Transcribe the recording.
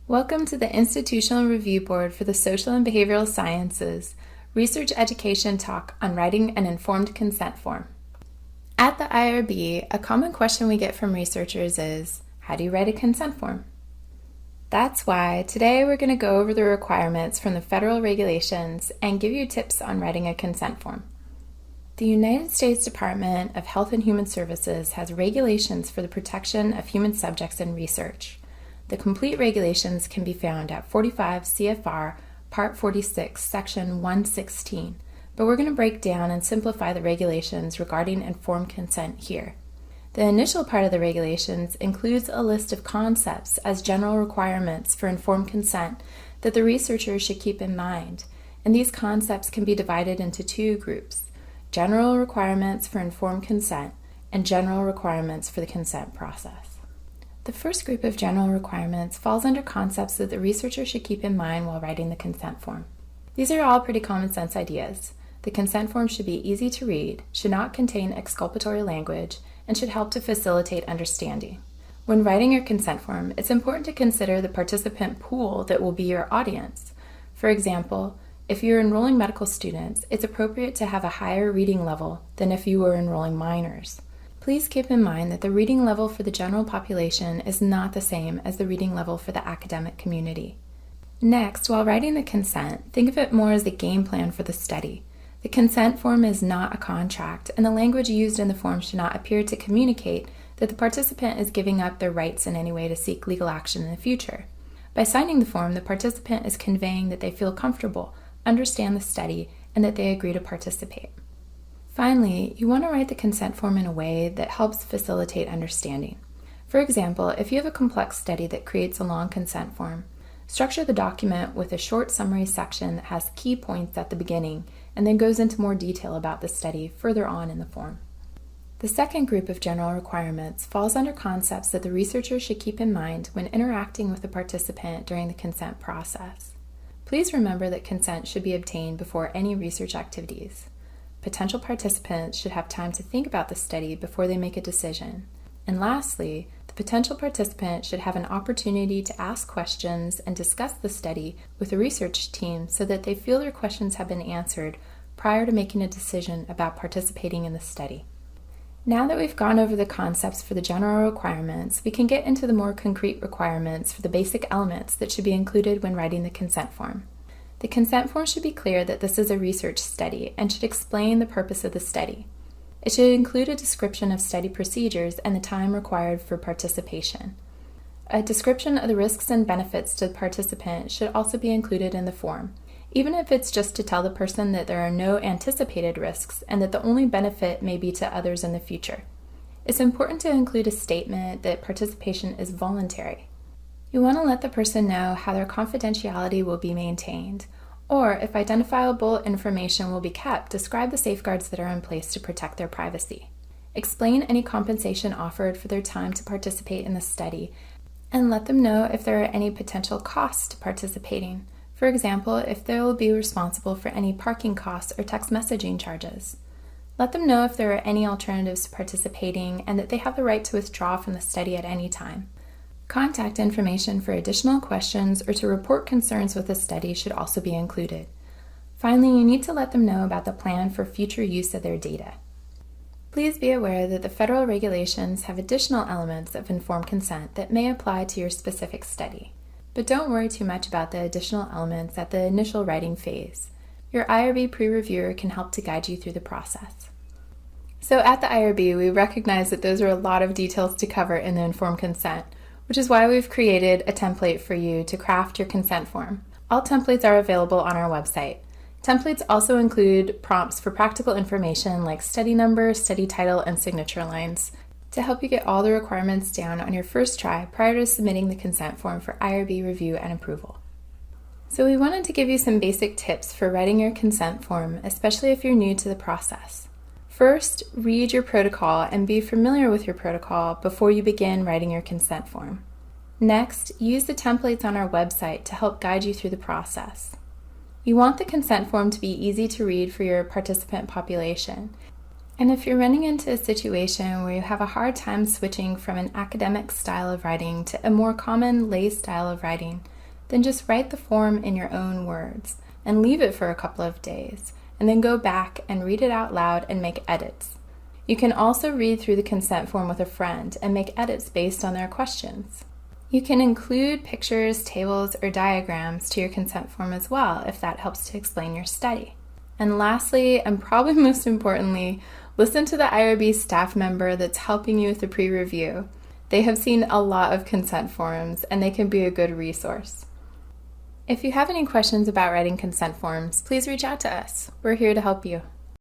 Welcome to the Institutional Review Board for the Social and Behavioral Sciences Research Education Talk on Writing an Informed Consent Form. At the IRB, a common question we get from researchers is, how do you write a consent form? That's why today we're going to go over the requirements from the federal regulations and give you tips on writing a consent form. The United States Department of Health and Human Services has regulations for the protection of human subjects in research. The complete regulations can be found at 45 CFR Part 46, Section 116, but we're going to break down and simplify the regulations regarding informed consent here. The initial part of the regulations includes a list of concepts as general requirements for informed consent that the researcher should keep in mind, and these concepts can be divided into two groups: general requirements for informed consent and general requirements for the consent process. The first group of general requirements falls under concepts that the researcher should keep in mind while writing the consent form. These are all pretty common sense ideas. The consent form should be easy to read, should not contain exculpatory language, and should help to facilitate understanding. When writing your consent form, it's important to consider the participant pool that will be your audience. For example, if you're enrolling medical students, it's appropriate to have a higher reading level than if you were enrolling minors. Please keep in mind that the reading level for the general population is not the same as the reading level for the academic community. Next, while writing the consent, think of it more as the game plan for the study. The consent form is not a contract, and the language used in the form should not appear to communicate that the participant is giving up their rights in any way to seek legal action in the future. By signing the form, the participant is conveying that they feel comfortable, understand the study, and that they agree to participate. Finally, you want to write the consent form in a way that helps facilitate understanding. For example, if you have a complex study that creates a long consent form, structure the document with a short summary section that has key points at the beginning and then goes into more detail about the study further on in the form. The second group of general requirements falls under concepts that the researcher should keep in mind when interacting with the participant during the consent process. Please remember that consent should be obtained before any research activities. Potential participants should have time to think about the study before they make a decision. And lastly, the potential participant should have an opportunity to ask questions and discuss the study with the research team so that they feel their questions have been answered prior to making a decision about participating in the study. Now that we've gone over the concepts for the general requirements, we can get into the more concrete requirements for the basic elements that should be included when writing the consent form. The consent form should be clear that this is a research study and should explain the purpose of the study. It should include a description of study procedures and the time required for participation. A description of the risks and benefits to the participant should also be included in the form, even if it's just to tell the person that there are no anticipated risks and that the only benefit may be to others in the future. It's important to include a statement that participation is voluntary. You want to let the person know how their confidentiality will be maintained, or if identifiable information will be kept, describe the safeguards that are in place to protect their privacy. Explain any compensation offered for their time to participate in the study, and let them know if there are any potential costs to participating. For example, if they will be responsible for any parking costs or text messaging charges. Let them know if there are any alternatives to participating and that they have the right to withdraw from the study at any time. Contact information for additional questions or to report concerns with the study should also be included. Finally, you need to let them know about the plan for future use of their data. Please be aware that the federal regulations have additional elements of informed consent that may apply to your specific study. But don't worry too much about the additional elements at the initial writing phase. Your IRB pre-reviewer can help to guide you through the process. So at the IRB, we recognize that those are a lot of details to cover in the informed consent, which is why we've created a template for you to craft your consent form. All templates are available on our website. Templates also include prompts for practical information like study number, study title, and signature lines to help you get all the requirements down on your first try prior to submitting the consent form for IRB review and approval. So we wanted to give you some basic tips for writing your consent form, especially if you're new to the process. First, read your protocol and be familiar with your protocol before you begin writing your consent form. Next, use the templates on our website to help guide you through the process. You want the consent form to be easy to read for your participant population. And if you're running into a situation where you have a hard time switching from an academic style of writing to a more common lay style of writing, then just write the form in your own words and leave it for a couple of days, and then go back and read it out loud and make edits. You can also read through the consent form with a friend and make edits based on their questions. You can include pictures, tables, or diagrams to your consent form as well if that helps to explain your study. And lastly, and probably most importantly, listen to the IRB staff member that's helping you with the pre-review. They have seen a lot of consent forms and they can be a good resource. If you have any questions about writing consent forms, please reach out to us. We're here to help you.